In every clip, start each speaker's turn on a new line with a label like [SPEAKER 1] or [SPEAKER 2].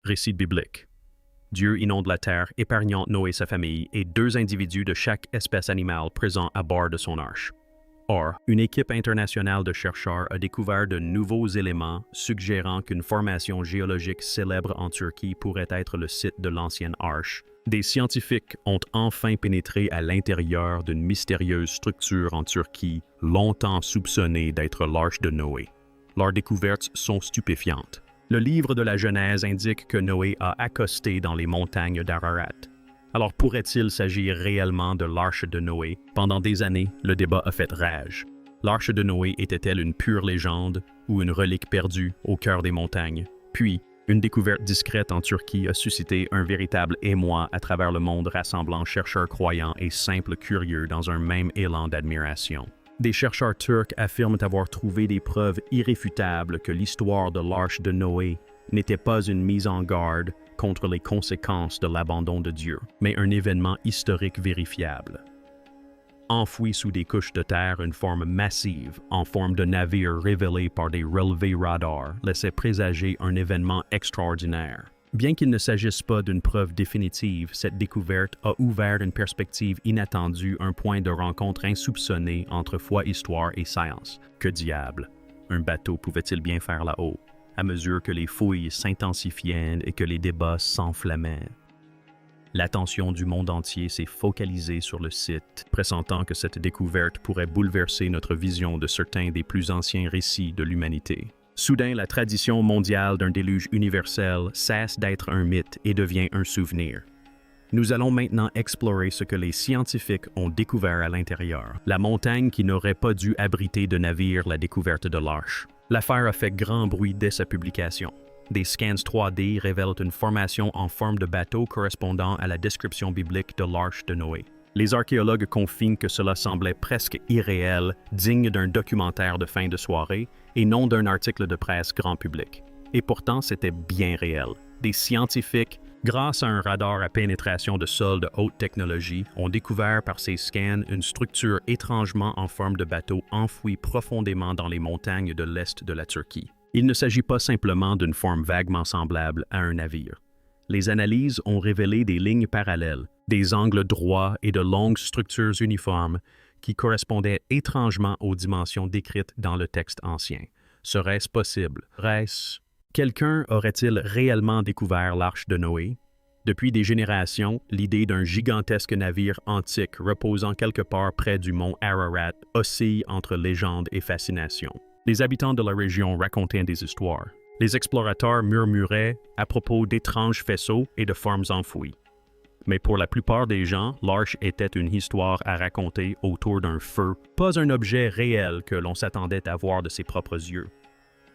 [SPEAKER 1] Récit biblique. Dieu inonde la terre, épargnant Noé et sa famille et 2 individus de chaque espèce animale présents à bord de son arche. Or, une équipe internationale de chercheurs a découvert de nouveaux éléments suggérant qu'une formation géologique célèbre en Turquie pourrait être le site de l'ancienne arche. Des scientifiques ont enfin pénétré à l'intérieur d'une mystérieuse structure en Turquie, longtemps soupçonnée d'être l'arche de Noé. Leurs découvertes sont stupéfiantes. Le livre de la Genèse indique que Noé a accosté dans les montagnes d'Ararat. Alors pourrait-il s'agir réellement de l'arche de Noé? Pendant des années, le débat a fait rage. L'arche de Noé était-elle une pure légende ou une relique perdue au cœur des montagnes? Puis, une découverte discrète en Turquie a suscité un véritable émoi à travers le monde rassemblant chercheurs croyants et simples curieux dans un même élan d'admiration. Des chercheurs turcs affirment avoir trouvé des preuves irréfutables que l'histoire de l'arche de Noé n'était pas une mise en garde contre les conséquences de l'abandon de Dieu, mais un événement historique vérifiable. Enfouie sous des couches de terre, une forme massive, en forme de navire révélée par des relevés radars, laissait présager un événement extraordinaire. Bien qu'il ne s'agisse pas d'une preuve définitive, cette découverte a ouvert une perspective inattendue, un point de rencontre insoupçonné entre foi, histoire et science. Que diable! Un bateau pouvait-il bien faire là-haut, à mesure que les fouilles s'intensifiaient et que les débats s'enflammaient? L'attention du monde entier s'est focalisée sur le site, pressentant que cette découverte pourrait bouleverser notre vision de certains des plus anciens récits de l'humanité. Soudain, la tradition mondiale d'un déluge universel cesse d'être un mythe et devient un souvenir. Nous allons maintenant explorer ce que les scientifiques ont découvert à l'intérieur. La montagne qui n'aurait pas dû abriter de navire, la découverte de l'arche. L'affaire a fait grand bruit dès sa publication. Des scans 3D révèlent une formation en forme de bateau correspondant à la description biblique de l'arche de Noé. Les archéologues confirment que cela semblait presque irréel, digne d'un documentaire de fin de soirée et non d'un article de presse grand public. Et pourtant, c'était bien réel. Des scientifiques, grâce à un radar à pénétration de sol de haute technologie, ont découvert par ces scans une structure étrangement en forme de bateau enfouie profondément dans les montagnes de l'est de la Turquie. Il ne s'agit pas simplement d'une forme vaguement semblable à un navire. Les analyses ont révélé des lignes parallèles, des angles droits et de longues structures uniformes qui correspondaient étrangement aux dimensions décrites dans le texte ancien. Serait-ce possible? Quelqu'un aurait-il réellement découvert l'arche de Noé? Depuis des générations, l'idée d'un gigantesque navire antique reposant quelque part près du mont Ararat oscille entre légende et fascination. Les habitants de la région racontaient des histoires. Les explorateurs murmuraient à propos d'étranges faisceaux et de formes enfouies. Mais pour la plupart des gens, l'arche était une histoire à raconter autour d'un feu, pas un objet réel que l'on s'attendait à voir de ses propres yeux.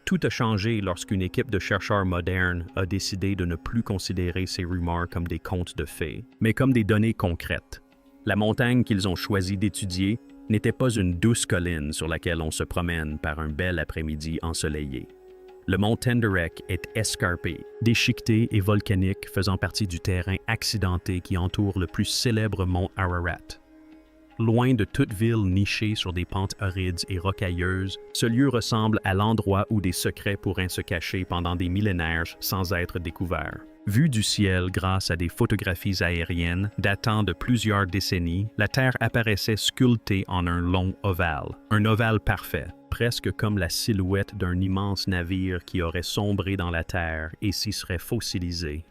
[SPEAKER 1] Tout a changé lorsqu'une équipe de chercheurs modernes a décidé de ne plus considérer ces rumeurs comme des contes de fées, mais comme des données concrètes. La montagne qu'ils ont choisi d'étudier n'était pas une douce colline sur laquelle on se promène par un bel après-midi ensoleillé. Le mont Tenderek est escarpé, déchiqueté et volcanique, faisant partie du terrain accidenté qui entoure le plus célèbre mont Ararat. Loin de toute ville nichée sur des pentes arides et rocailleuses, ce lieu ressemble à l'endroit où des secrets pourraient se cacher pendant des millénaires sans être découverts. Vu du ciel grâce à des photographies aériennes datant de plusieurs décennies, la Terre apparaissait sculptée en un long ovale. Un ovale parfait, presque comme la silhouette d'un immense navire qui aurait sombré dans la Terre et s'y serait fossilisé.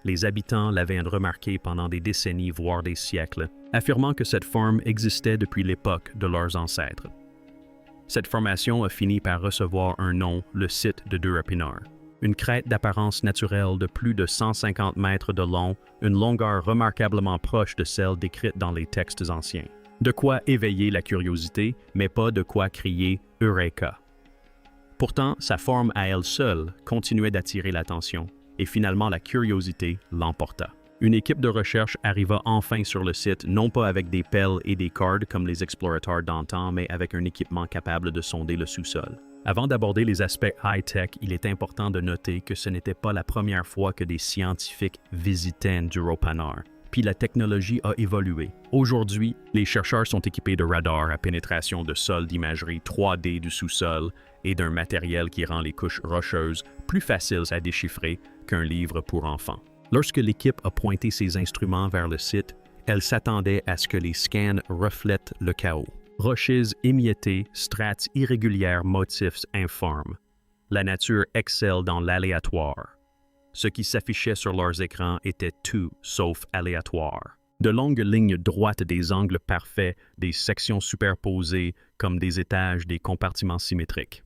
[SPEAKER 1] Les habitants l'avaient remarqué pendant des décennies, voire des siècles, affirmant que cette forme existait depuis l'époque de leurs ancêtres. Cette formation a fini par recevoir un nom, le site de Durapinar. Une crête d'apparence naturelle de plus de 150 mètres de long, une longueur remarquablement proche de celle décrite dans les textes anciens. De quoi éveiller la curiosité, mais pas de quoi crier « Eureka ». Pourtant, sa forme à elle seule continuait d'attirer l'attention, et finalement la curiosité l'emporta. Une équipe de recherche arriva enfin sur le site, non pas avec des pelles et des cordes comme les explorateurs d'antan, mais avec un équipement capable de sonder le sous-sol. Avant d'aborder les aspects high-tech, il est important de noter que ce n'était pas la première fois que des scientifiques visitaient Durapinar. Puis la technologie a évolué. Aujourd'hui, les chercheurs sont équipés de radars à pénétration de sol d'imagerie 3D du sous-sol et d'un matériel qui rend les couches rocheuses plus faciles à déchiffrer qu'un livre pour enfants. Lorsque l'équipe a pointé ses instruments vers le site, elle s'attendait à ce que les scans reflètent le chaos. Rochers émiettés, strates irrégulières, motifs informes. La nature excelle dans l'aléatoire. Ce qui s'affichait sur leurs écrans était tout sauf aléatoire. De longues lignes droites, des angles parfaits, des sections superposées comme des étages, des compartiments symétriques.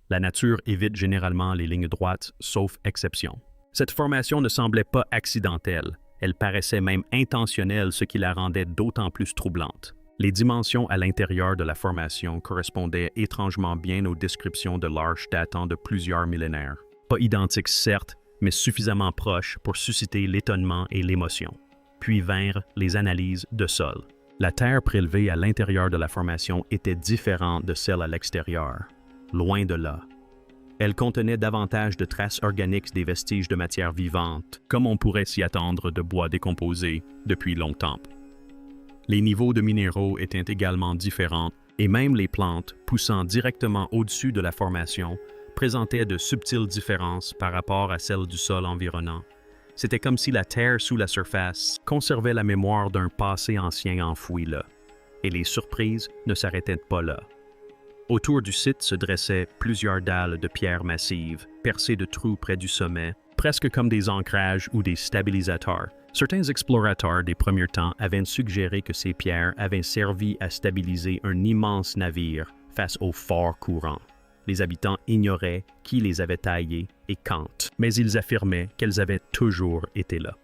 [SPEAKER 1] La nature évite généralement les lignes droites, sauf exception. Cette formation ne semblait pas accidentelle, elle paraissait même intentionnelle, ce qui la rendait d'autant plus troublante. Les dimensions à l'intérieur de la formation correspondaient étrangement bien aux descriptions de l'arche datant de plusieurs millénaires. Pas identiques certes, mais suffisamment proches pour susciter l'étonnement et l'émotion. Puis vinrent les analyses de sol. La terre prélevée à l'intérieur de la formation était différente de celle à l'extérieur. Loin de là. Elle contenait davantage de traces organiques des vestiges de matière vivante, comme on pourrait s'y attendre de bois décomposé depuis longtemps. Les niveaux de minéraux étaient également différents, et même les plantes, poussant directement au-dessus de la formation, présentaient de subtiles différences par rapport à celles du sol environnant. C'était comme si la terre sous la surface conservait la mémoire d'un passé ancien enfoui là, et les surprises ne s'arrêtaient pas là. Autour du site se dressaient plusieurs dalles de pierres massives, percées de trous près du sommet, presque comme des ancrages ou des stabilisateurs. Certains explorateurs des premiers temps avaient suggéré que ces pierres avaient servi à stabiliser un immense navire face au fort courant. Les habitants ignoraient qui les avait taillées et quand, mais ils affirmaient qu'elles avaient toujours été là.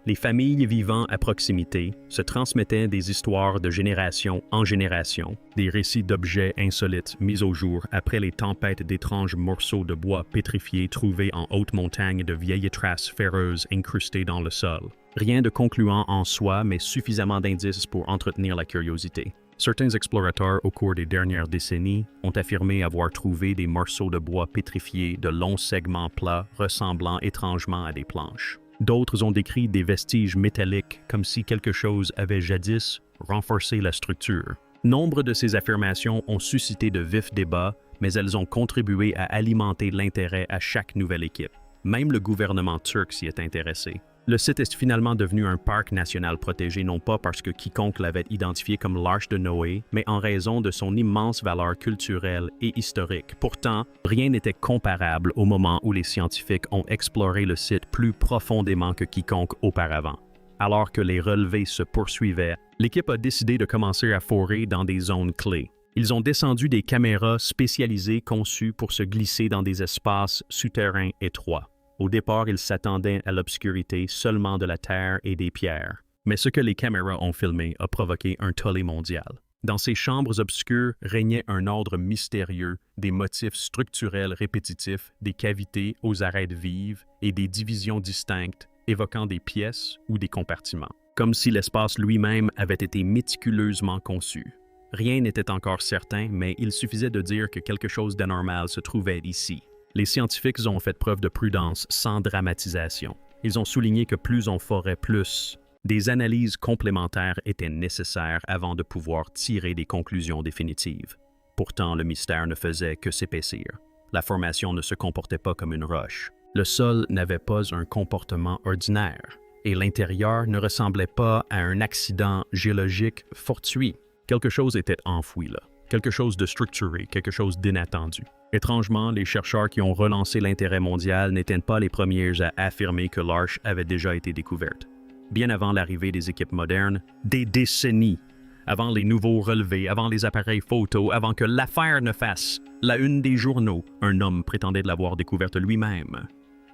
[SPEAKER 1] Les familles vivant à proximité se transmettaient des histoires de génération en génération, des récits d'objets insolites mis au jour après les tempêtes d'étranges morceaux de bois pétrifiés trouvés en haute montagne, de vieilles traces ferreuses incrustées dans le sol. Rien de concluant en soi, mais suffisamment d'indices pour entretenir la curiosité. Certains explorateurs au cours des dernières décennies ont affirmé avoir trouvé des morceaux de bois pétrifiés de longs segments plats ressemblant étrangement à des planches. D'autres ont décrit des vestiges métalliques comme si quelque chose avait jadis renforcé la structure. Nombre de ces affirmations ont suscité de vifs débats, mais elles ont contribué à alimenter l'intérêt à chaque nouvelle équipe. Même le gouvernement turc s'y est intéressé. Le site est finalement devenu un parc national protégé, non pas parce que quiconque l'avait identifié comme l'Arche de Noé, mais en raison de son immense valeur culturelle et historique. Pourtant, rien n'était comparable au moment où les scientifiques ont exploré le site plus profondément que quiconque auparavant. Alors que les relevés se poursuivaient, l'équipe a décidé de commencer à forer dans des zones clés. Ils ont descendu des caméras spécialisées conçues pour se glisser dans des espaces souterrains étroits. Au départ, ils s'attendaient à l'obscurité seulement de la terre et des pierres. Mais ce que les caméras ont filmé a provoqué un tollé mondial. Dans ces chambres obscures régnait un ordre mystérieux, des motifs structurels répétitifs, des cavités aux arêtes vives et des divisions distinctes, évoquant des pièces ou des compartiments. Comme si l'espace lui-même avait été méticuleusement conçu. Rien n'était encore certain, mais il suffisait de dire que quelque chose d'anormal se trouvait ici. Les scientifiques ont fait preuve de prudence sans dramatisation. Ils ont souligné que plus on forait, plus des analyses complémentaires étaient nécessaires avant de pouvoir tirer des conclusions définitives. Pourtant, le mystère ne faisait que s'épaissir. La formation ne se comportait pas comme une roche. Le sol n'avait pas un comportement ordinaire, et l'intérieur ne ressemblait pas à un accident géologique fortuit. Quelque chose était enfoui là, quelque chose de structuré, quelque chose d'inattendu. Étrangement, les chercheurs qui ont relancé l'intérêt mondial n'étaient pas les premiers à affirmer que l'arche avait déjà été découverte. Bien avant l'arrivée des équipes modernes, des décennies, avant les nouveaux relevés, avant les appareils photo, avant que l'affaire ne fasse la une des journaux, un homme prétendait de l'avoir découverte lui-même.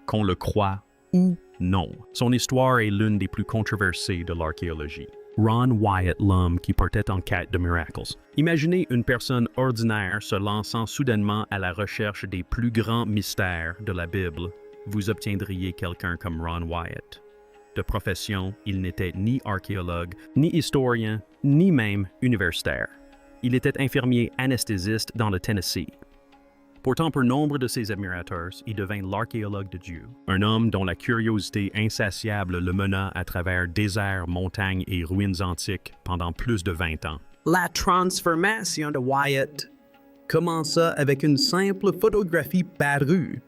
[SPEAKER 1] Qu'on le croie ou non, son histoire est l'une des plus controversées de l'archéologie. Ron Wyatt, l'homme qui partait en quête de miracles. Imaginez une personne ordinaire se lançant soudainement à la recherche des plus grands mystères de la Bible. Vous obtiendriez quelqu'un comme Ron Wyatt. De profession, il n'était ni archéologue, ni historien, ni même universitaire. Il était infirmier anesthésiste dans le Tennessee. Pourtant, pour nombre de ses admirateurs, il devint l'archéologue de Dieu. Un homme dont la curiosité insatiable le mena à travers déserts, montagnes et ruines antiques pendant plus de 20 ans.
[SPEAKER 2] La transformation de Wyatt commença avec une simple photographie parue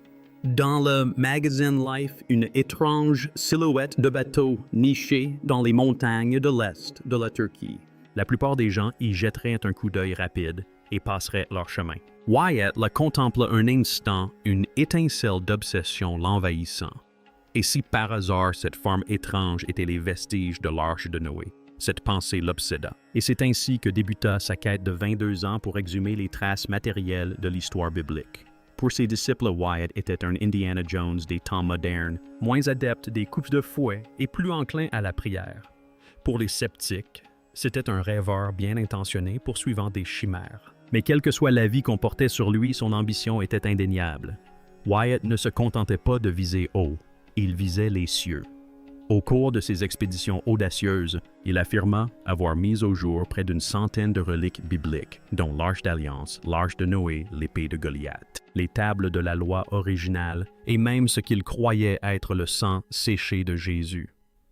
[SPEAKER 1] Dans le magazine Life, une étrange silhouette de bateau nichée dans les montagnes de l'Est de la Turquie. La plupart des gens y jetteraient un coup d'œil rapide et passeraient leur chemin. Wyatt la contempla un instant, une étincelle d'obsession l'envahissant. Et si par hasard cette forme étrange était les vestiges de l'arche de Noé? Cette pensée l'obséda. Et c'est ainsi que débuta sa quête de 22 ans pour exhumer les traces matérielles de l'histoire biblique. Pour ses disciples, Wyatt était un Indiana Jones des temps modernes, moins adepte des coups de fouet et plus enclin à la prière. Pour les sceptiques, c'était un rêveur bien intentionné poursuivant des chimères. Mais quelle que soit l'avis qu'on portait sur lui, son ambition était indéniable. Wyatt ne se contentait pas de viser haut, il visait les cieux. Au cours de ses expéditions audacieuses, il affirma avoir mis au jour près d'une centaine de reliques bibliques, dont l'Arche d'Alliance, l'Arche de Noé, l'épée de Goliath, les tables de la loi originale et même ce qu'il croyait être le sang séché de Jésus.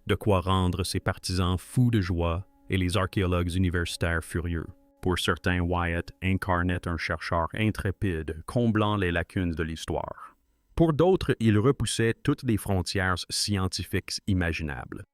[SPEAKER 1] De quoi rendre ses partisans fous de joie et les archéologues universitaires furieux. Pour certains, Wyatt incarnait un chercheur intrépide, comblant les lacunes de l'histoire. Pour d'autres, il repoussait toutes les frontières scientifiques imaginables.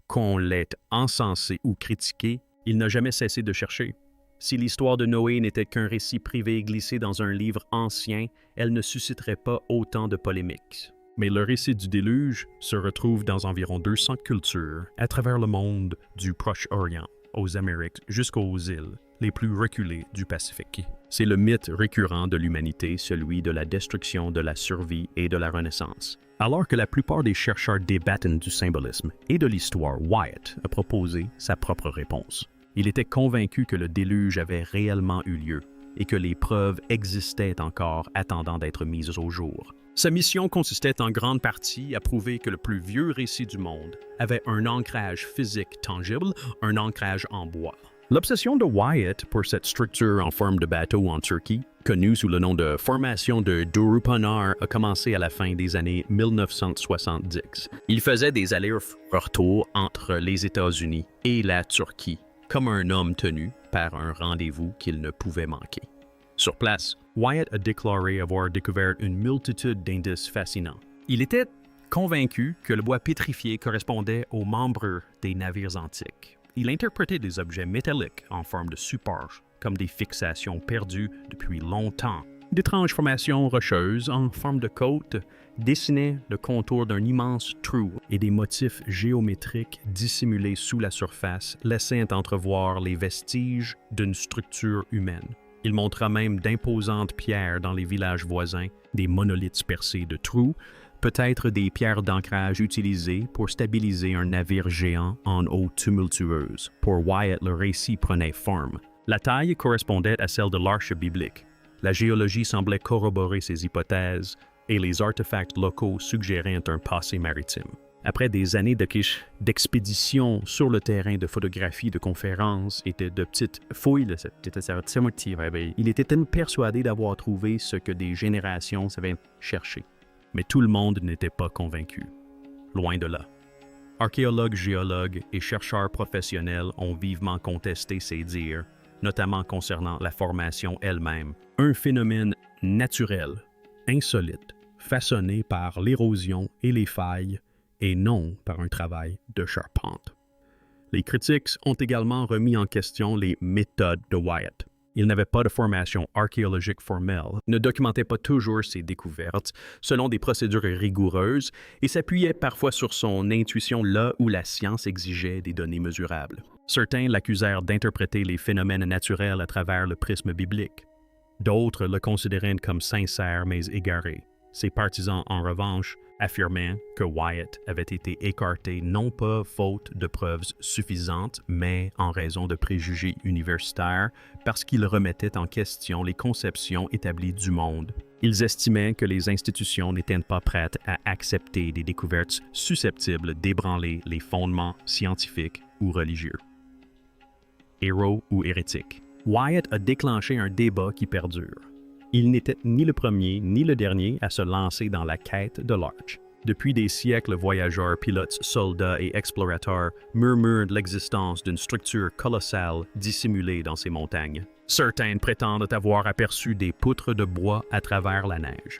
[SPEAKER 1] Qu'on l'ait encensé ou critiqué, il n'a jamais cessé de chercher. Si l'histoire de Noé n'était qu'un récit privé glissé dans un livre ancien, elle ne susciterait pas autant de polémiques. Mais le récit du déluge se retrouve dans environ 200 cultures à travers le monde, du Proche-Orient aux Amériques jusqu'aux îles les plus reculées du Pacifique. C'est le mythe récurrent de l'humanité, celui de la destruction, de la survie et de la renaissance. Alors que la plupart des chercheurs débattent du symbolisme et de l'histoire, Wyatt a proposé sa propre réponse. Il était convaincu que le déluge avait réellement eu lieu et que les preuves existaient encore attendant d'être mises au jour. Sa mission consistait en grande partie à prouver que le plus vieux récit du monde avait un ancrage physique tangible, un ancrage en bois. L'obsession de Wyatt pour cette structure en forme de bateau en Turquie, connue sous le nom de formation de Durupanar, a commencé à la fin des années 1970. Il faisait des allers-retours entre les États-Unis et la Turquie, comme un homme tenu par un rendez-vous qu'il ne pouvait manquer. Sur place, Wyatt a déclaré avoir découvert une multitude d'indices fascinants. Il était convaincu que le bois pétrifié correspondait aux membres des navires antiques. Il interprétait des objets métalliques en forme de support, comme des fixations perdues depuis longtemps. D'étranges formations rocheuses en forme de côte dessinaient le contour d'un immense trou et des motifs géométriques dissimulés sous la surface laissaient entrevoir les vestiges d'une structure humaine. Il montra même d'imposantes pierres dans les villages voisins, des monolithes percés de trous, peut-être des pierres d'ancrage utilisées pour stabiliser un navire géant en eau tumultueuse. Pour Wyatt, le récit prenait forme. La taille correspondait à celle de l'arche biblique. La géologie semblait corroborer ces hypothèses et les artefacts locaux suggéraient un passé maritime. Après des années d'expéditions sur le terrain, de photographies, de conférences et de petites fouilles, il était persuadé d'avoir trouvé ce que des générations savaient chercher. Mais tout le monde n'était pas convaincu. Loin de là. Archéologues, géologues et chercheurs professionnels ont vivement contesté ces dires, notamment concernant la formation elle-même, un phénomène naturel, insolite, façonné par l'érosion et les failles, et non par un travail de charpente. Les critiques ont également remis en question les méthodes de Wyatt. Il n'avait pas de formation archéologique formelle, ne documentait pas toujours ses découvertes selon des procédures rigoureuses et s'appuyait parfois sur son intuition là où la science exigeait des données mesurables. Certains l'accusèrent d'interpréter les phénomènes naturels à travers le prisme biblique. D'autres le considéraient comme sincère mais égaré. Ses partisans, en revanche, affirmaient que Wyatt avait été écarté non pas faute de preuves suffisantes, mais en raison de préjugés universitaires, parce qu'il remettait en question les conceptions établies du monde. Ils estimaient que les institutions n'étaient pas prêtes à accepter des découvertes susceptibles d'ébranler les fondements scientifiques ou religieux. Héros ou hérétique. Wyatt a déclenché un débat qui perdure. Il n'était ni le premier ni le dernier à se lancer dans la quête de l'arche. Depuis des siècles, voyageurs, pilotes, soldats et explorateurs murmurent de l'existence d'une structure colossale dissimulée dans ces montagnes. Certains prétendent avoir aperçu des poutres de bois à travers la neige.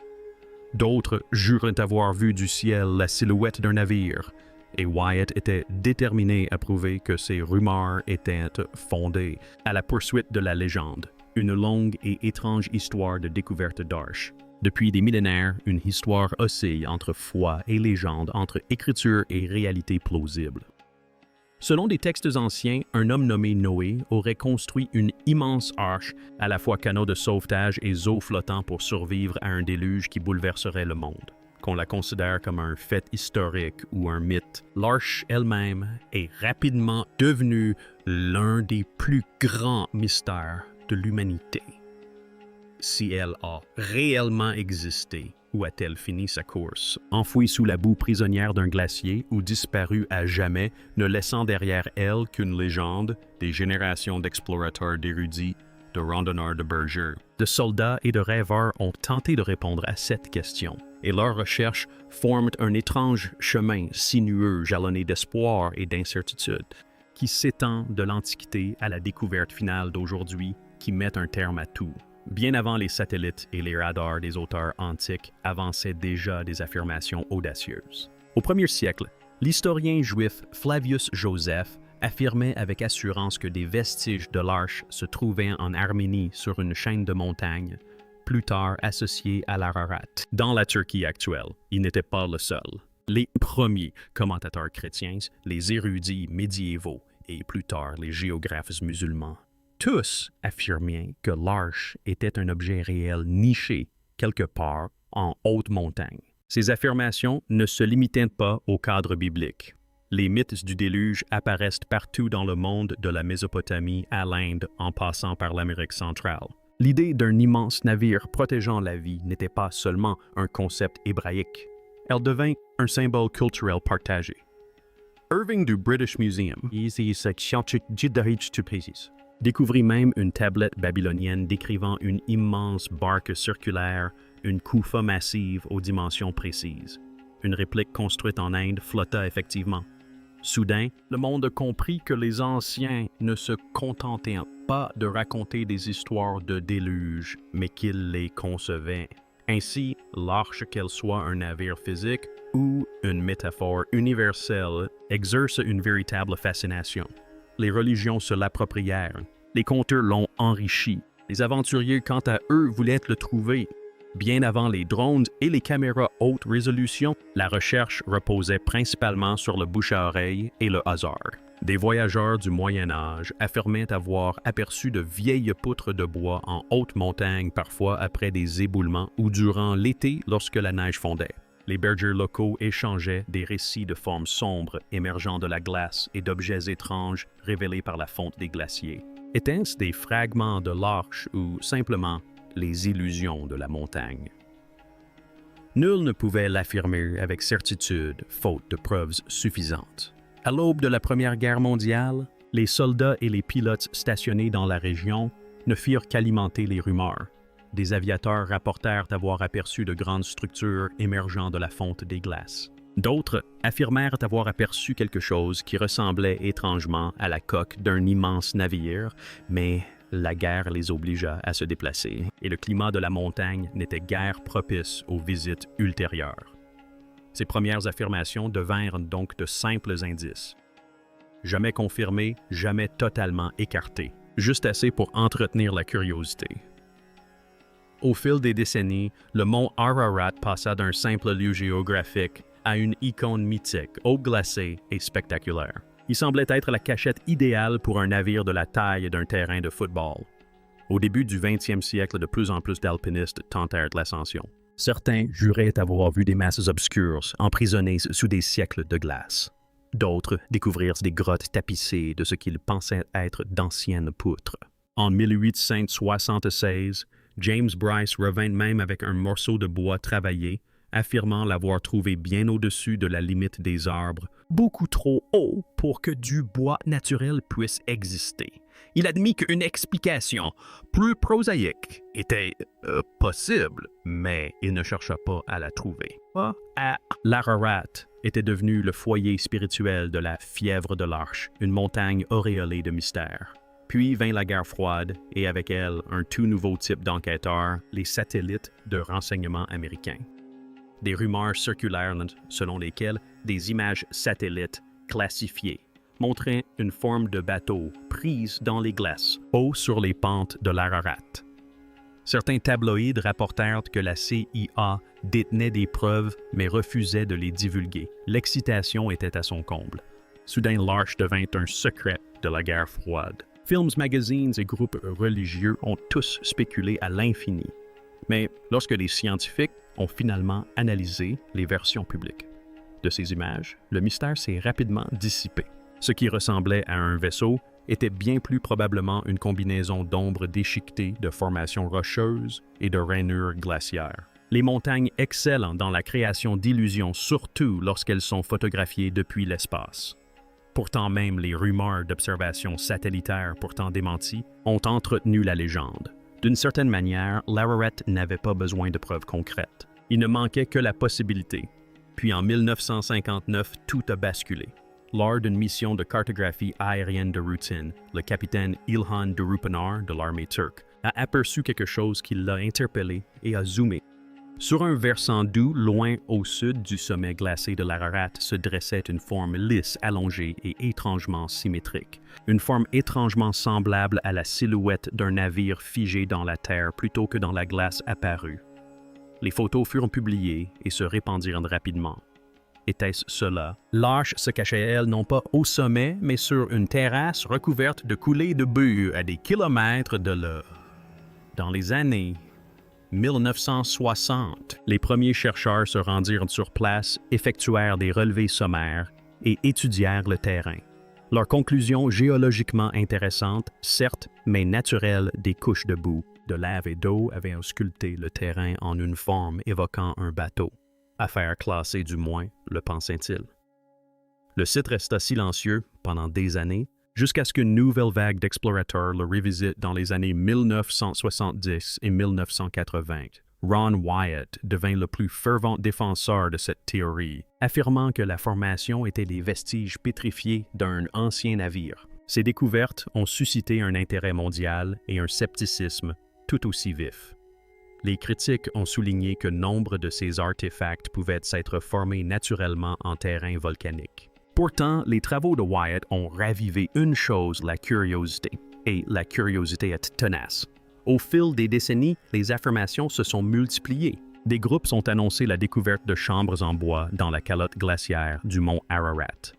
[SPEAKER 1] D'autres jurent avoir vu du ciel la silhouette d'un navire, et Wyatt était déterminé à prouver que ces rumeurs étaient fondées à la poursuite de la légende, une longue et étrange histoire de découverte d'arches. Depuis des millénaires, une histoire oscille entre foi et légende, entre écriture et réalité plausible. Selon des textes anciens, un homme nommé Noé aurait construit une immense arche, à la fois canot de sauvetage et zoo flottant pour survivre à un déluge qui bouleverserait le monde. Qu'on la considère comme un fait historique ou un mythe, l'arche elle-même est rapidement devenue l'un des plus grands mystères de l'humanité. Si elle a réellement existé, où a-t-elle fini sa course? Enfouie sous la boue prisonnière d'un glacier ou disparue à jamais, ne laissant derrière elle qu'une légende, des générations d'explorateurs, d'érudits, de randonneurs de bergers. De soldats et de rêveurs ont tenté de répondre à cette question, et leurs recherches forment un étrange chemin sinueux jalonné d'espoir et d'incertitude, qui s'étend de l'Antiquité à la découverte finale d'aujourd'hui, qui met un terme à tout. Bien avant les satellites et les radars des auteurs antiques avançaient déjà des affirmations audacieuses. Au 1er siècle, l'historien juif Flavius Joseph affirmait avec assurance que des vestiges de l'arche se trouvaient en Arménie sur une chaîne de montagnes, plus tard associée à l'Ararat. Dans la Turquie actuelle, il n'était pas le seul. Les premiers commentateurs chrétiens, les érudits médiévaux et plus tard les géographes musulmans, tous affirmaient que l'arche était un objet réel niché quelque part en haute montagne. Ces affirmations ne se limitaient pas au cadre biblique. Les mythes du déluge apparaissent partout dans le monde, de la Mésopotamie à l'Inde en passant par l'Amérique centrale. L'idée d'un immense navire protégeant la vie n'était pas seulement un concept hébraïque. Elle devint un symbole culturel partagé. Irving du British Museum découvrit même une tablette babylonienne décrivant une immense barque circulaire, une coufa massive aux dimensions précises. Une réplique construite en Inde flotta effectivement. Soudain, le monde comprit que les anciens ne se contentaient pas de raconter des histoires de déluge, mais qu'ils les concevaient. Ainsi, l'arche, qu'elle soit un navire physique ou une métaphore universelle, exerce une véritable fascination. Les religions se l'approprièrent. Les conteurs l'ont enrichi. Les aventuriers, quant à eux, voulaient le trouver. Bien avant les drones et les caméras haute résolution, la recherche reposait principalement sur le bouche à oreille et le hasard. Des voyageurs du Moyen Âge affirmaient avoir aperçu de vieilles poutres de bois en haute montagne, parfois après des éboulements ou durant l'été lorsque la neige fondait. Les bergers locaux échangeaient des récits de formes sombres émergeant de la glace et d'objets étranges révélés par la fonte des glaciers. Étaient-ce des fragments de l'arche ou simplement les illusions de la montagne? Nul ne pouvait l'affirmer avec certitude, faute de preuves suffisantes. À l'aube de la Première Guerre mondiale, les soldats et les pilotes stationnés dans la région ne firent qu'alimenter les rumeurs. Des aviateurs rapportèrent avoir aperçu de grandes structures émergeant de la fonte des glaces. D'autres affirmèrent avoir aperçu quelque chose qui ressemblait étrangement à la coque d'un immense navire, mais la guerre les obligea à se déplacer, et le climat de la montagne n'était guère propice aux visites ultérieures. Ces premières affirmations devinrent donc de simples indices. Jamais confirmés, jamais totalement écartés, juste assez pour entretenir la curiosité. Au fil des décennies, le mont Ararat passa d'un simple lieu géographique à une icône mythique, haut glacée et spectaculaire. Il semblait être la cachette idéale pour un navire de la taille d'un terrain de football. Au début du 20e siècle, de plus en plus d'alpinistes tentèrent l'ascension. Certains juraient avoir vu des masses obscures emprisonnées sous des siècles de glace. D'autres découvrirent des grottes tapissées de ce qu'ils pensaient être d'anciennes poutres. En 1876, James Bryce revint même avec un morceau de bois travaillé, affirmant l'avoir trouvé bien au-dessus de la limite des arbres, beaucoup trop haut pour que du bois naturel puisse exister. Il admit qu'une explication plus prosaïque était possible, mais il ne chercha pas à la trouver. L'Ararat était devenu le foyer spirituel de la fièvre de l'Arche, une montagne auréolée de mystère. Puis vint la guerre froide et avec elle un tout nouveau type d'enquêteurs, les satellites de renseignement américains. Des rumeurs circulèrent selon lesquelles des images satellites classifiées montraient une forme de bateau prise dans les glaces, haut sur les pentes de l'Ararat. Certains tabloïds rapportèrent que la CIA détenait des preuves mais refusait de les divulguer. L'excitation était à son comble. Soudain, l'Arche devint un secret de la guerre froide. Films, magazines et groupes religieux ont tous spéculé à l'infini. Mais lorsque les scientifiques ont finalement analysé les versions publiques de ces images, le mystère s'est rapidement dissipé. Ce qui ressemblait à un vaisseau était bien plus probablement une combinaison d'ombres déchiquetées, de formations rocheuses et de rainures glaciaires. Les montagnes excellent dans la création d'illusions, surtout lorsqu'elles sont photographiées depuis l'espace. Pourtant même, les rumeurs d'observations satellitaires pourtant démenties ont entretenu la légende. D'une certaine manière, l'Ararat n'avait pas besoin de preuves concrètes. Il ne manquait que la possibilité. Puis en 1959, tout a basculé. Lors d'une mission de cartographie aérienne de routine, le capitaine Ilhan Durupanar de l'armée turque a aperçu quelque chose qui l'a interpellé et a zoomé. Sur un versant doux, loin au sud du sommet glacé de l'Ararat, se dressait une forme lisse, allongée et étrangement symétrique. Une forme étrangement semblable à la silhouette d'un navire figé dans la terre plutôt que dans la glace apparue. Les photos furent publiées et se répandirent rapidement. Était-ce cela? L'arche se cachait, elle, non pas au sommet, mais sur une terrasse recouverte de coulées de buis à des kilomètres de là. Dans les années 1960, les premiers chercheurs se rendirent sur place, effectuèrent des relevés sommaires et étudièrent le terrain. Leur conclusion géologiquement intéressante, certes, mais naturelle des couches de boue, de lave et d'eau avaient ausculté le terrain en une forme évoquant un bateau. Affaire classée du moins, le pensait-il. Le site resta silencieux pendant des années, jusqu'à ce qu'une nouvelle vague d'explorateurs le revisite dans les années 1970 et 1980. Ron Wyatt devint le plus fervent défenseur de cette théorie, affirmant que la formation était les vestiges pétrifiés d'un ancien navire. Ces découvertes ont suscité un intérêt mondial et un scepticisme tout aussi vif. Les critiques ont souligné que nombre de ces artefacts pouvaient s'être formés naturellement en terrain volcanique. Pourtant, les travaux de Wyatt ont ravivé une chose, la curiosité, et la curiosité est tenace. Au fil des décennies, les affirmations se sont multipliées. Des groupes ont annoncé la découverte de chambres en bois dans la calotte glaciaire du mont Ararat.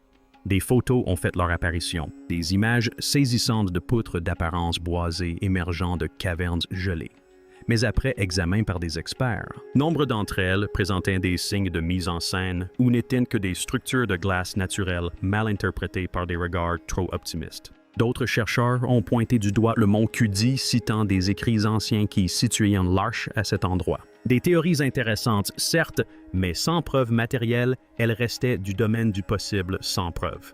[SPEAKER 1] Des photos ont fait leur apparition, des images saisissantes de poutres d'apparence boisée émergeant de cavernes gelées. Mais après examen par des experts, nombre d'entre elles présentaient des signes de mise en scène ou n'étaient que des structures de glace naturelles mal interprétées par des regards trop optimistes. D'autres chercheurs ont pointé du doigt le mont Cudi, citant des écrits anciens qui situaient l'arche à cet endroit. Des théories intéressantes, certes, mais sans preuve matérielle, elles restaient du domaine du possible sans preuve.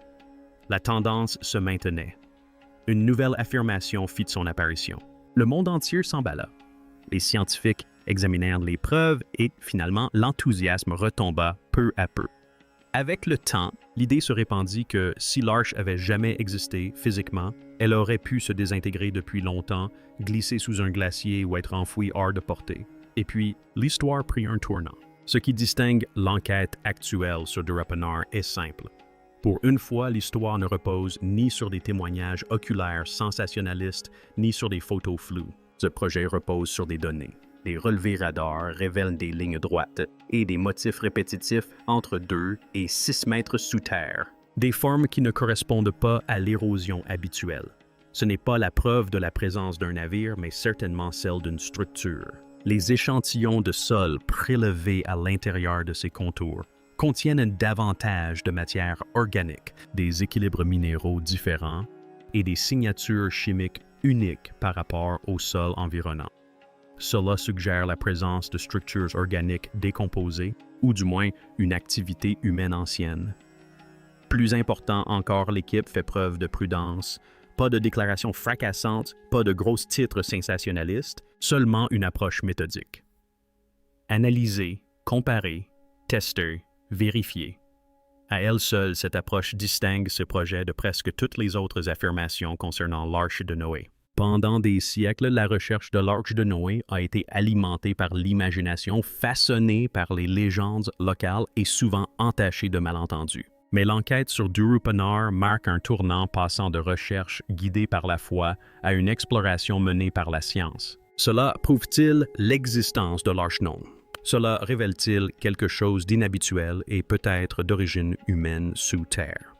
[SPEAKER 1] La tendance se maintenait. Une nouvelle affirmation fit son apparition. Le monde entier s'emballa. Les scientifiques examinèrent les preuves et, finalement, l'enthousiasme retomba peu à peu. Avec le temps, l'idée se répandit que si l'arche avait jamais existé physiquement, elle aurait pu se désintégrer depuis longtemps, glisser sous un glacier ou être enfouie hors de portée. Et puis, l'histoire prit un tournant. Ce qui distingue l'enquête actuelle sur Durupanar est simple. Pour une fois, l'histoire ne repose ni sur des témoignages oculaires sensationnalistes, ni sur des photos floues. Ce projet repose sur des données. Les relevés radars révèlent des lignes droites et des motifs répétitifs entre 2 et 6 mètres sous terre. Des formes qui ne correspondent pas à l'érosion habituelle. Ce n'est pas la preuve de la présence d'un navire, mais certainement celle d'une structure. Les échantillons de sol prélevés à l'intérieur de ces contours contiennent davantage de matière organique, des équilibres minéraux différents et des signatures chimiques uniques par rapport au sol environnant. Cela suggère la présence de structures organiques décomposées, ou du moins une activité humaine ancienne. Plus important encore, l'équipe fait preuve de prudence. Pas de déclarations fracassantes, pas de gros titres sensationnalistes, seulement une approche méthodique. Analyser, comparer, tester, vérifier. À elle seule, cette approche distingue ce projet de presque toutes les autres affirmations concernant l'Arche de Noé. Pendant des siècles, la recherche de l'Arche de Noé a été alimentée par l'imagination, façonnée par les légendes locales et souvent entachée de malentendus. Mais l'enquête sur Durupanar marque un tournant passant de recherche guidée par la foi à une exploration menée par la science. Cela prouve-t-il l'existence de l'Arche non? Cela révèle-t-il quelque chose d'inhabituel et peut-être d'origine humaine sous terre?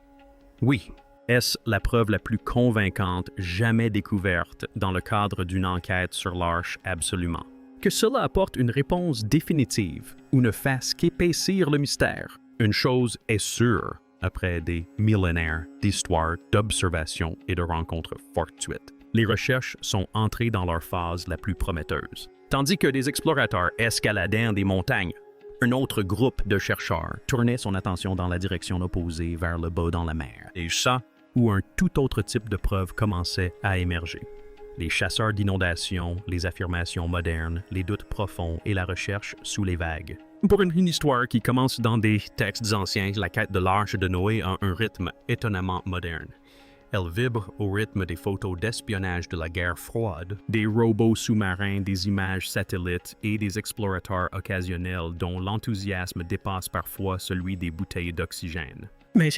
[SPEAKER 1] Oui. Est-ce la preuve la plus convaincante jamais découverte dans le cadre d'une enquête sur l'Arche? Absolument. Que cela apporte une réponse définitive ou ne fasse qu'épaissir le mystère? Une chose est sûre, après des millénaires d'histoires, d'observations et de rencontres fortuites. Les recherches sont entrées dans leur phase la plus prometteuse. Tandis que des explorateurs escaladaient des montagnes, un autre groupe de chercheurs tournait son attention dans la direction opposée vers le bas dans la mer. Et ça, où un tout autre type de preuve commençait à émerger. Les chasseurs d'inondations, les affirmations modernes, les doutes profonds et la recherche sous les vagues. Pour une histoire qui commence dans des textes anciens, la quête de l'Arche de Noé a un rythme étonnamment moderne. Elle vibre au rythme des photos d'espionnage de la guerre froide, des robots sous-marins, des images satellites et des explorateurs occasionnels dont l'enthousiasme dépasse parfois celui des bouteilles d'oxygène. Mais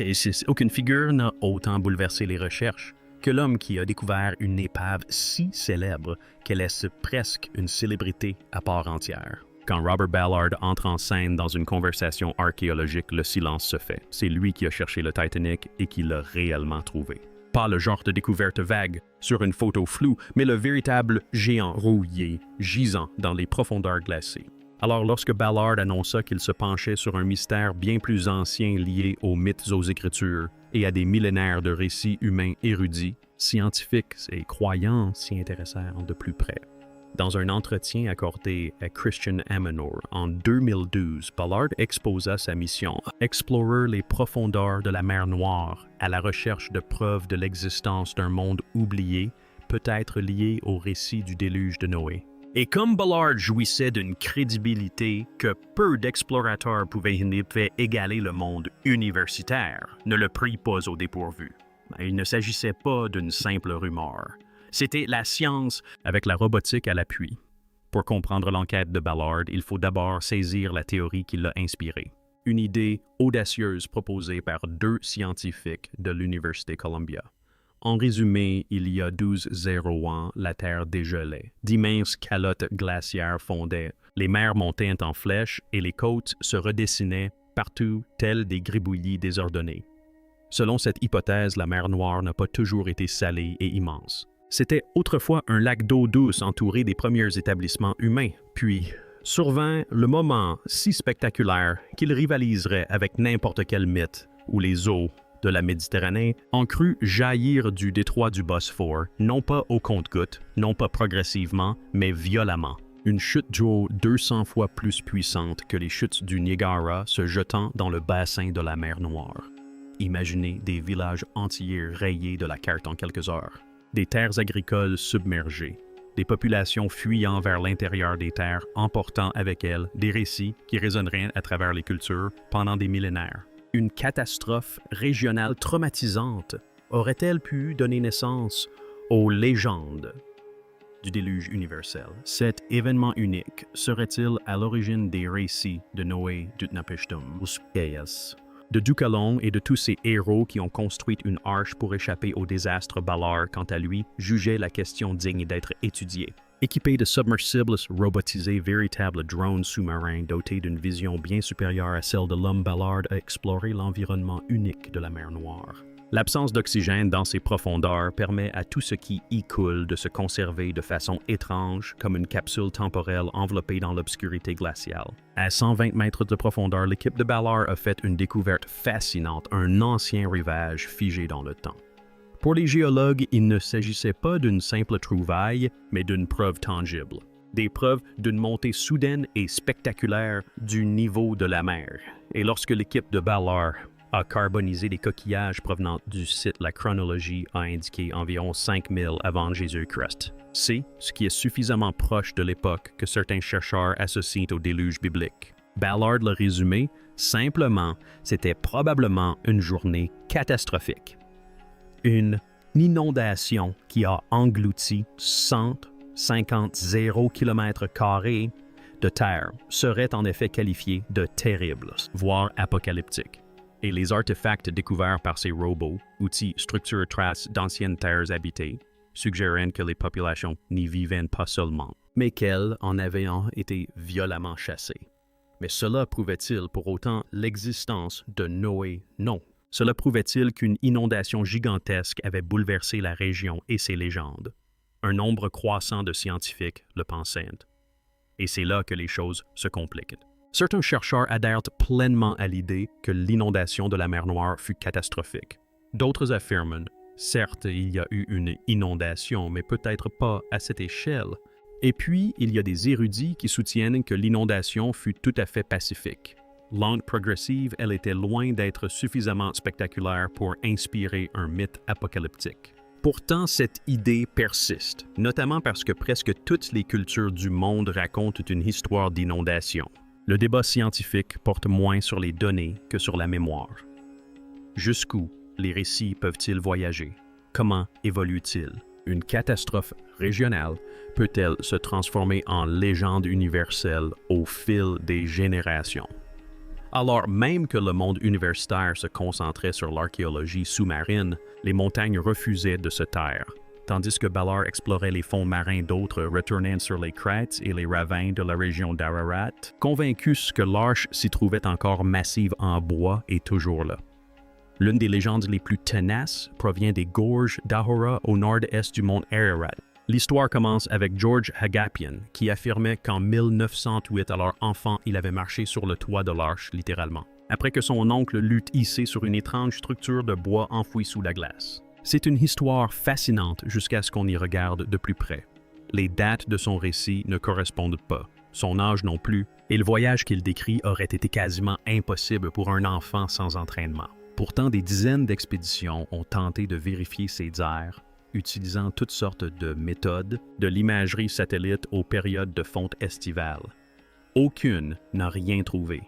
[SPEAKER 1] aucune figure n'a autant bouleversé les recherches que l'homme qui a découvert une épave si célèbre qu'elle est presque une célébrité à part entière. Quand Robert Ballard entre en scène dans une conversation archéologique, le silence se fait. C'est lui qui a cherché le Titanic et qui l'a réellement trouvé. Pas le genre de découverte vague sur une photo floue, mais le véritable géant rouillé gisant dans les profondeurs glacées. Alors lorsque Ballard annonça qu'il se penchait sur un mystère bien plus ancien lié aux mythes, aux écritures et à des millénaires de récits humains érudits, scientifiques et croyants s'y intéressèrent de plus près. Dans un entretien accordé à Christian Amanor en 2012, Ballard exposa sa mission « Explorer les profondeurs de la mer Noire à la recherche de preuves de l'existence d'un monde oublié, peut-être lié au récit du déluge de Noé ». Et comme Ballard jouissait d'une crédibilité que peu d'explorateurs pouvaient égaler, le monde universitaire ne le prit pas au dépourvu. Il ne s'agissait pas d'une simple rumeur. C'était la science avec la robotique à l'appui. Pour comprendre l'enquête de Ballard, il faut d'abord saisir la théorie qui l'a inspirée. Une idée audacieuse proposée par deux scientifiques de l'Université Columbia. En résumé, il y a 12,0 ans, la Terre dégelait. D'immenses calottes glaciaires fondaient, les mers montaient en flèche et les côtes se redessinaient partout telles des gribouillis désordonnés. Selon cette hypothèse, la mer Noire n'a pas toujours été salée et immense. C'était autrefois un lac d'eau douce entouré des premiers établissements humains, puis survint le moment si spectaculaire qu'il rivaliserait avec n'importe quel mythe où les eaux de la Méditerranée ont cru jaillir du détroit du Bosphore, non pas au compte-gouttes, non pas progressivement, mais violemment. Une chute d'eau 200 fois plus puissante que les chutes du Niagara se jetant dans le bassin de la mer Noire. Imaginez des villages entiers rayés de la carte en quelques heures. Des terres agricoles submergées, des populations fuyant vers l'intérieur des terres, emportant avec elles des récits qui résonneraient à travers les cultures pendant des millénaires. Une catastrophe régionale traumatisante aurait-elle pu donner naissance aux légendes du déluge universel? Cet événement unique serait-il à l'origine des récits de Noé d'Utnapishtim, de Deucalion et de tous ces héros qui ont construit une arche pour échapper au désastre? Ballard, quant à lui, jugeait la question digne d'être étudiée. Équipé de submersibles robotisés, véritables drones sous-marins dotés d'une vision bien supérieure à celle de l'homme, Ballard a exploré l'environnement unique de la mer Noire. L'absence d'oxygène dans ses profondeurs permet à tout ce qui y coule de se conserver de façon étrange, comme une capsule temporelle enveloppée dans l'obscurité glaciale. À 120 mètres de profondeur, l'équipe de Ballard a fait une découverte fascinante, un ancien rivage figé dans le temps. Pour les géologues, il ne s'agissait pas d'une simple trouvaille, mais d'une preuve tangible. Des preuves d'une montée soudaine et spectaculaire du niveau de la mer. Et lorsque l'équipe de Ballard a carbonisé des coquillages provenant du site, la chronologie a indiqué environ 5000 avant Jésus-Christ. C'est ce qui est suffisamment proche de l'époque que certains chercheurs associent au déluge biblique. Ballard l'a résumé, simplement, c'était probablement une journée catastrophique. Une inondation qui a englouti 150 km² de terre serait en effet qualifiée de terrible, voire apocalyptique. Et les artefacts découverts par ces robots, outils, structures, traces d'anciennes terres habitées, suggéraient que les populations n'y vivaient pas seulement, mais qu'elles en avaient été violemment chassées. Mais cela prouvait-il pour autant l'existence de Noé? Non. Cela prouvait-il qu'une inondation gigantesque avait bouleversé la région et ses légendes? Un nombre croissant de scientifiques le pensaient. Et c'est là que les choses se compliquent. Certains chercheurs adhèrent pleinement à l'idée que l'inondation de la mer Noire fut catastrophique. D'autres affirment, certes, il y a eu une inondation, mais peut-être pas à cette échelle. Et puis, il y a des érudits qui soutiennent que l'inondation fut tout à fait pacifique. Lente progressive, elle était loin d'être suffisamment spectaculaire pour inspirer un mythe apocalyptique. Pourtant, cette idée persiste, notamment parce que presque toutes les cultures du monde racontent une histoire d'inondation. Le débat scientifique porte moins sur les données que sur la mémoire. Jusqu'où les récits peuvent-ils voyager? Comment évoluent-ils? Une catastrophe régionale peut-elle se transformer en légende universelle au fil des générations? Alors même que le monde universitaire se concentrait sur l'archéologie sous-marine, les montagnes refusaient de se taire, tandis que Ballard explorait les fonds marins d'autres retournant sur les crêtes et les ravins de la région d'Ararat, convaincus que l'arche s'y trouvait encore massive en bois et toujours là. L'une des légendes les plus tenaces provient des gorges d'Ahura au nord-est du mont Ararat. L'histoire commence avec George Hagapian, qui affirmait qu'en 1908, alors enfant, il avait marché sur le toit de l'arche, littéralement, après que son oncle l'eût hissé sur une étrange structure de bois enfouie sous la glace. C'est une histoire fascinante jusqu'à ce qu'on y regarde de plus près. Les dates de son récit ne correspondent pas, son âge non plus, et le voyage qu'il décrit aurait été quasiment impossible pour un enfant sans entraînement. Pourtant, des dizaines d'expéditions ont tenté de vérifier ces dires, utilisant toutes sortes de méthodes, de l'imagerie satellite aux périodes de fonte estivale. Aucune n'a rien trouvé.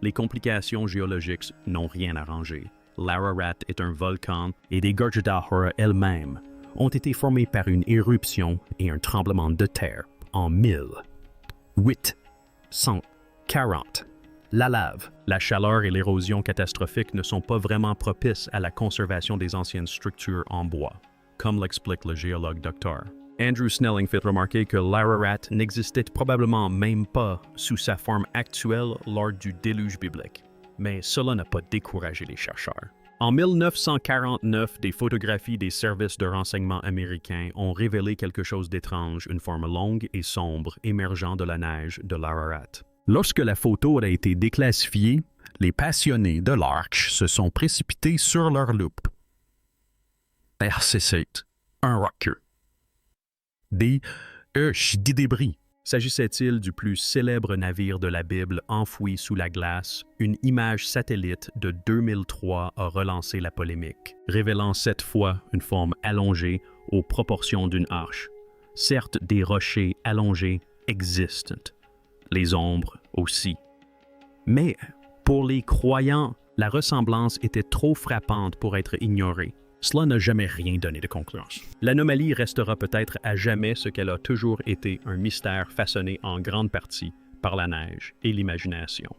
[SPEAKER 1] Les complications géologiques n'ont rien arrangé. L'Ararat est un volcan et des gorges d'Ahura elles-mêmes ont été formées par une éruption et un tremblement de terre en 1840. La lave, la chaleur et l'érosion catastrophique ne sont pas vraiment propices à la conservation des anciennes structures en bois, comme l'explique le géologue Dr. Andrew Snelling fait remarquer que l'Ararat n'existait probablement même pas sous sa forme actuelle lors du déluge biblique. Mais cela n'a pas découragé les chercheurs. En 1949, des photographies des services de renseignement américains ont révélé quelque chose d'étrange, une forme longue et sombre émergeant de la neige de l'Ararat. Lorsque la photo a été déclassifiée, les passionnés de l'arche se sont précipités sur leur loupe. C'est un rocker. Des débris. S'agissait-il du plus célèbre navire de la Bible enfoui sous la glace? Une image satellite de 2003 a relancé la polémique, révélant cette fois une forme allongée aux proportions d'une arche. Certes, des rochers allongés existent, les ombres aussi. Mais pour les croyants, la ressemblance était trop frappante pour être ignorée. Cela n'a jamais rien donné de concluance. L'anomalie restera peut-être à jamais ce qu'elle a toujours été, un mystère façonné en grande partie par la neige et l'imagination.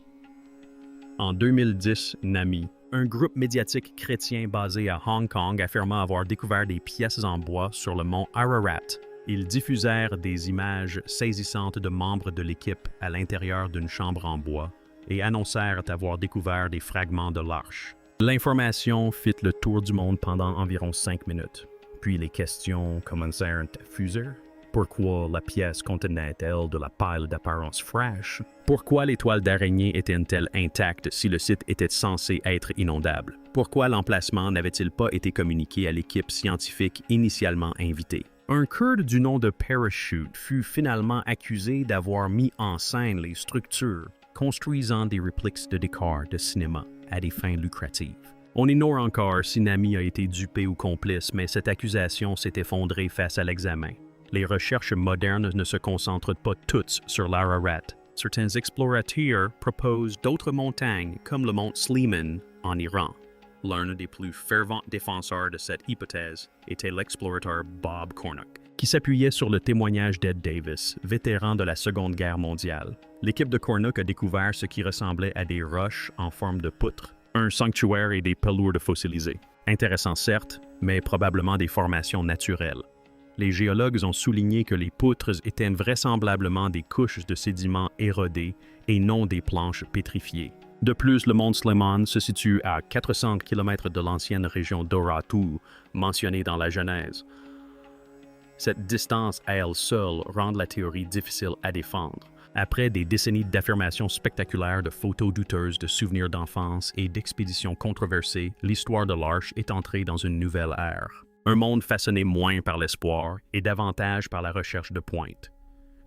[SPEAKER 1] En 2010, NAMI, un groupe médiatique chrétien basé à Hong Kong affirma avoir découvert des pièces en bois sur le mont Ararat. Ils diffusèrent des images saisissantes de membres de l'équipe à l'intérieur d'une chambre en bois et annoncèrent avoir découvert des fragments de l'arche. L'information fit le tour du monde pendant environ 5 minutes. Puis les questions commencèrent à fuser. Pourquoi la pièce contenait-elle de la paille d'apparence fraîche? Pourquoi les toiles d'araignée étaient-elles intactes si le site était censé être inondable? Pourquoi l'emplacement n'avait-il pas été communiqué à l'équipe scientifique initialement invitée? Un Kurd du nom de Parachute fut finalement accusé d'avoir mis en scène les structures, construisant des répliques de décors de cinéma à des fins lucratives. On ignore encore si Nami a été dupé ou complice, mais cette accusation s'est effondrée face à l'examen. Les recherches modernes ne se concentrent pas toutes sur l'Ararat. Certains explorateurs proposent d'autres montagnes, comme le mont Sleeman en Iran. L'un des plus fervents défenseurs de cette hypothèse était l'explorateur Bob Cornuck, qui s'appuyait sur le témoignage d'Ed Davis, vétéran de la Seconde Guerre mondiale. L'équipe de Cornuck a découvert ce qui ressemblait à des roches en forme de poutres, un sanctuaire et des pelours fossilisés. Intéressant certes, mais probablement des formations naturelles. Les géologues ont souligné que les poutres étaient vraisemblablement des couches de sédiments érodés et non des planches pétrifiées. De plus, le mont Slemon se situe à 400 km de l'ancienne région d'Oratu, mentionnée dans la Genèse. Cette distance à elle seule rend la théorie difficile à défendre. Après des décennies d'affirmations spectaculaires, de photos douteuses, de souvenirs d'enfance et d'expéditions controversées, l'histoire de l'Arche est entrée dans une nouvelle ère. Un monde façonné moins par l'espoir et davantage par la recherche de pointe.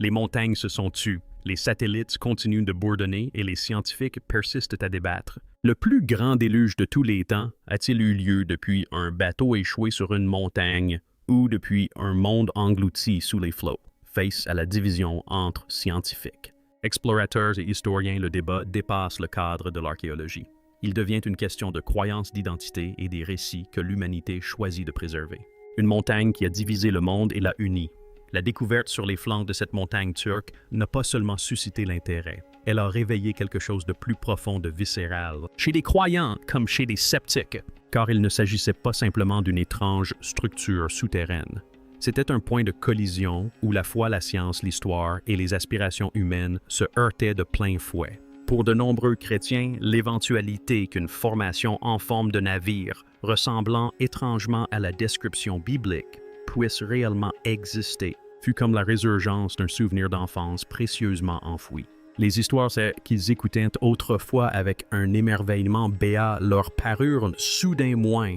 [SPEAKER 1] Les montagnes se sont tues, les satellites continuent de bourdonner et les scientifiques persistent à débattre. Le plus grand déluge de tous les temps a-t-il eu lieu depuis un bateau échoué sur une montagne ou depuis un monde englouti sous les flots, face à la division entre scientifiques? Explorateurs et historiens, le débat dépasse le cadre de l'archéologie. Il devient une question de croyance d'identité et des récits que l'humanité choisit de préserver. Une montagne qui a divisé le monde et l'a uni. La découverte sur les flancs de cette montagne turque n'a pas seulement suscité l'intérêt, elle a réveillé quelque chose de plus profond, de viscéral, chez les croyants comme chez les sceptiques, car il ne s'agissait pas simplement d'une étrange structure souterraine. C'était un point de collision où la foi, la science, l'histoire et les aspirations humaines se heurtaient de plein fouet. Pour de nombreux chrétiens, l'éventualité qu'une formation en forme de navire, ressemblant étrangement à la description biblique, puisse réellement exister, fut comme la résurgence d'un souvenir d'enfance précieusement enfoui. Les histoires qu'ils écoutaient autrefois avec un émerveillement béat leur parurent soudain moins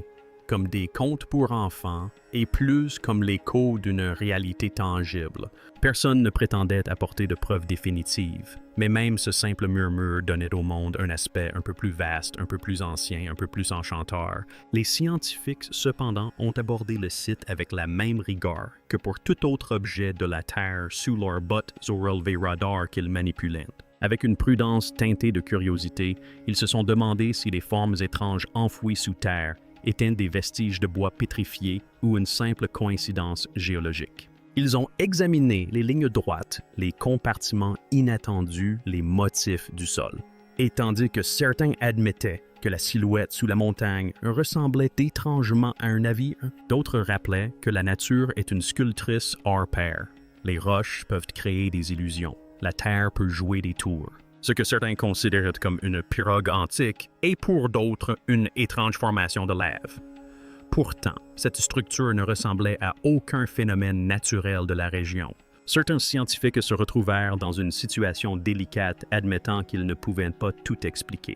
[SPEAKER 1] comme des contes pour enfants et plus comme l'écho d'une réalité tangible. Personne ne prétendait apporter de preuves définitives, mais même ce simple murmure donnait au monde un aspect un peu plus vaste, un peu plus ancien, un peu plus enchanteur. Les scientifiques, cependant, ont abordé le site avec la même rigueur que pour tout autre objet de la Terre sous leurs bottes au relevé radar qu'ils manipulaient. Avec une prudence teintée de curiosité, ils se sont demandé si les formes étranges enfouies sous terre étaient des vestiges de bois pétrifiés ou une simple coïncidence géologique. Ils ont examiné les lignes droites, les compartiments inattendus, les motifs du sol. Et tandis que certains admettaient que la silhouette sous la montagne ressemblait étrangement à un navire, d'autres rappelaient que la nature est une sculptrice hors pair. Les roches peuvent créer des illusions. La terre peut jouer des tours. Ce que certains considèrent comme une pirogue antique est pour d'autres une étrange formation de lave. Pourtant, cette structure ne ressemblait à aucun phénomène naturel de la région. Certains scientifiques se retrouvèrent dans une situation délicate, admettant qu'ils ne pouvaient pas tout expliquer.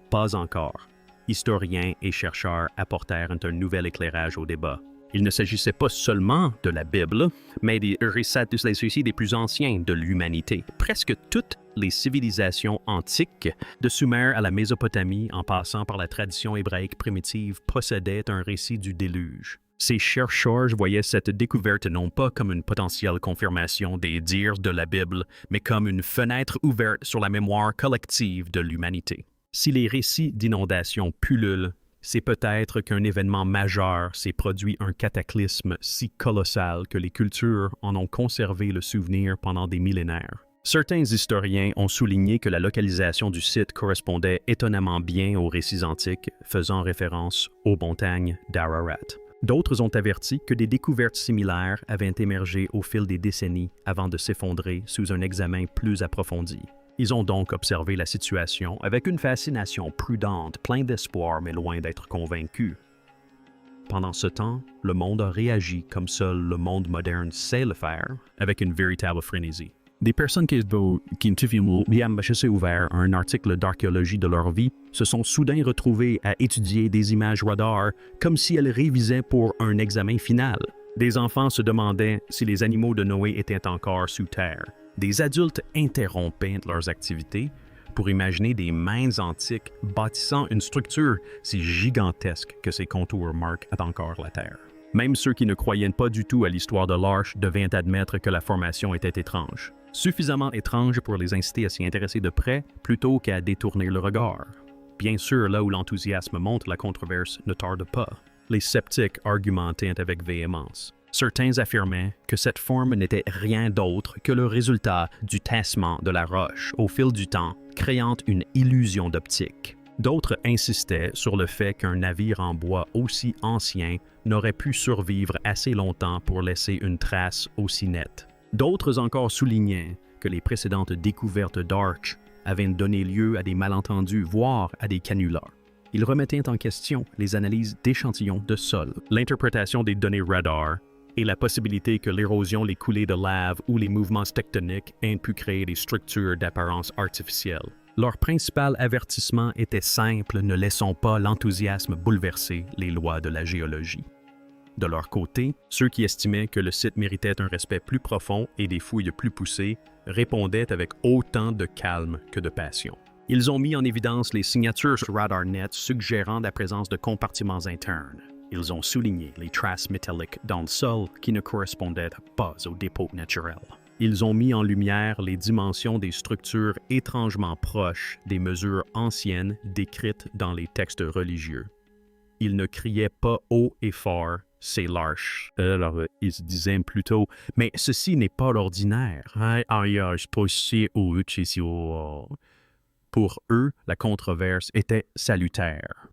[SPEAKER 1] Pas encore. Historiens et chercheurs apportèrent un nouvel éclairage au débat. Il ne s'agissait pas seulement de la Bible, mais des récits des plus anciens de l'humanité. Presque toutes les civilisations antiques, de Sumer à la Mésopotamie en passant par la tradition hébraïque primitive, possédaient un récit du déluge. Ces chercheurs voyaient cette découverte non pas comme une potentielle confirmation des dires de la Bible, mais comme une fenêtre ouverte sur la mémoire collective de l'humanité. Si les récits d'inondations pullulent, c'est peut-être qu'un événement majeur s'est produit, un cataclysme si colossal que les cultures en ont conservé le souvenir pendant des millénaires. Certains historiens ont souligné que la localisation du site correspondait étonnamment bien aux récits antiques, faisant référence aux montagnes d'Ararat. D'autres ont averti que des découvertes similaires avaient émergé au fil des décennies avant de s'effondrer sous un examen plus approfondi. Ils ont donc observé la situation avec une fascination prudente, plein d'espoir mais loin d'être convaincus. Pendant ce temps, le monde a réagi comme seul le monde moderne sait le faire, avec une véritable frénésie. Des personnes qui bien ouvert un article d'archéologie de leur vie se sont soudain retrouvées à étudier des images radar comme si elles révisaient pour un examen final. Des enfants se demandaient si les animaux de Noé étaient encore sous terre. Des adultes interrompaient leurs activités pour imaginer des mains antiques bâtissant une structure si gigantesque que ses contours marquent encore la Terre. Même ceux qui ne croyaient pas du tout à l'histoire de l'Arche devaient admettre que la formation était étrange. Suffisamment étrange pour les inciter à s'y intéresser de près plutôt qu'à détourner le regard. Bien sûr, là où l'enthousiasme monte, la controverse ne tarde pas. Les sceptiques argumentaient avec véhémence. Certains affirmaient que cette forme n'était rien d'autre que le résultat du tassement de la roche au fil du temps, créant une illusion d'optique. D'autres insistaient sur le fait qu'un navire en bois aussi ancien n'aurait pu survivre assez longtemps pour laisser une trace aussi nette. D'autres encore soulignaient que les précédentes découvertes d'Arch avaient donné lieu à des malentendus, voire à des canulars. Ils remettaient en question les analyses d'échantillons de sol, l'interprétation des données radar et la possibilité que l'érosion, les coulées de lave ou les mouvements tectoniques aient pu créer des structures d'apparence artificielle. Leur principal avertissement était simple: ne laissons pas l'enthousiasme bouleverser les lois de la géologie. De leur côté, ceux qui estimaient que le site méritait un respect plus profond et des fouilles plus poussées répondaient avec autant de calme que de passion. Ils ont mis en évidence les signatures sur RadarNet suggérant la présence de compartiments internes. Ils ont souligné les traces métalliques dans le sol qui ne correspondaient pas au dépôt naturel. Ils ont mis en lumière les dimensions des structures étrangement proches des mesures anciennes décrites dans les textes religieux. Ils ne criaient pas haut et fort « c'est l'arche ». Alors, ils se disaient plutôt « mais ceci n'est pas l'ordinaire ». Pour eux, la controverse était salutaire.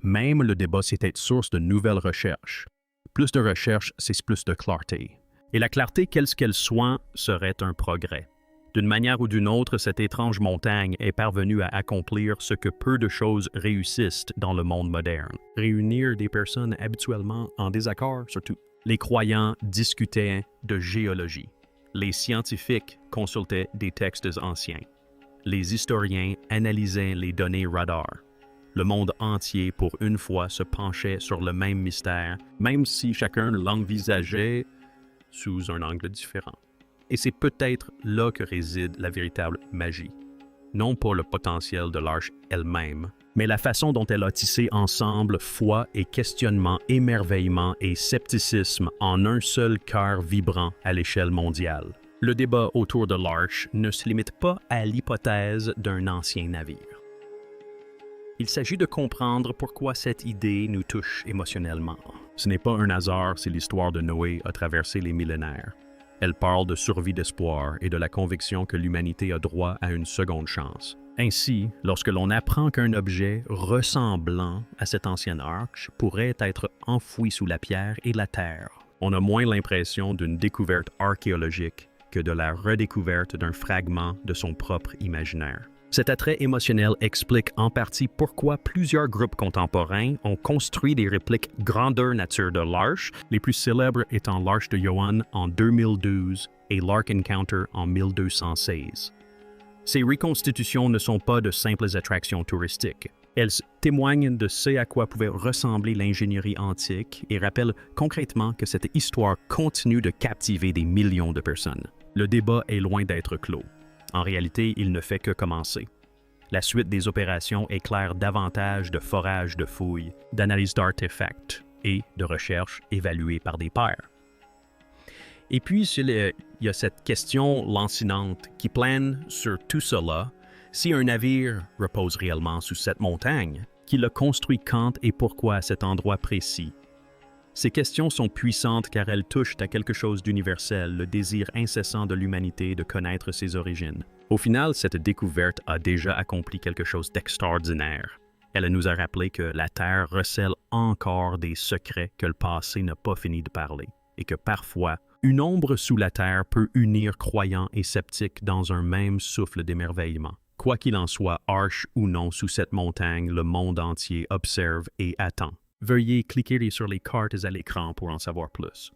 [SPEAKER 1] Même le débat c'était source de nouvelles recherches. Plus de recherches, c'est plus de clarté. Et la clarté, quelle qu'elle soit, serait un progrès. D'une manière ou d'une autre, cette étrange montagne est parvenue à accomplir ce que peu de choses réussissent dans le monde moderne. Réunir des personnes habituellement en désaccord, surtout. Les croyants discutaient de géologie. Les scientifiques consultaient des textes anciens. Les historiens analysaient les données radar. Le monde entier, pour une fois, se penchait sur le même mystère, même si chacun l'envisageait sous un angle différent. Et c'est peut-être là que réside la véritable magie. Non pas le potentiel de l'arche elle-même, mais la façon dont elle a tissé ensemble foi et questionnement, émerveillement et scepticisme en un seul cœur vibrant à l'échelle mondiale. Le débat autour de l'arche ne se limite pas à l'hypothèse d'un ancien navire. Il s'agit de comprendre pourquoi cette idée nous touche émotionnellement. Ce n'est pas un hasard si l'histoire de Noé a traversé les millénaires. Elle parle de survie d'espoir et de la conviction que l'humanité a droit à une seconde chance. Ainsi, lorsque l'on apprend qu'un objet ressemblant à cette ancienne arche pourrait être enfoui sous la pierre et la terre, on a moins l'impression d'une découverte archéologique que de la redécouverte d'un fragment de son propre imaginaire. Cet attrait émotionnel explique en partie pourquoi plusieurs groupes contemporains ont construit des répliques grandeur nature de l'arche, les plus célèbres étant l'arche de Johann en 2012 et l'Ark Encounter en 1216. Ces reconstitutions ne sont pas de simples attractions touristiques. Elles témoignent de ce à quoi pouvait ressembler l'ingénierie antique et rappellent concrètement que cette histoire continue de captiver des millions de personnes. Le débat est loin d'être clos. En réalité, il ne fait que commencer. La suite des opérations éclaire davantage de forages de fouilles, d'analyses d'artefacts et de recherches évaluées par des pairs. Et puis, il y a cette question lancinante qui plane sur tout cela. Si un navire repose réellement sous cette montagne, qui l'a construit quand et pourquoi à cet endroit précis? Ces questions sont puissantes car elles touchent à quelque chose d'universel, le désir incessant de l'humanité de connaître ses origines. Au final, cette découverte a déjà accompli quelque chose d'extraordinaire. Elle nous a rappelé que la Terre recèle encore des secrets que le passé n'a pas fini de parler, et que parfois, une ombre sous la Terre peut unir croyants et sceptiques dans un même souffle d'émerveillement. Quoi qu'il en soit, arche ou non, sous cette montagne, le monde entier observe et attend. Veuillez cliquer sur les cartes à l'écran pour en savoir plus.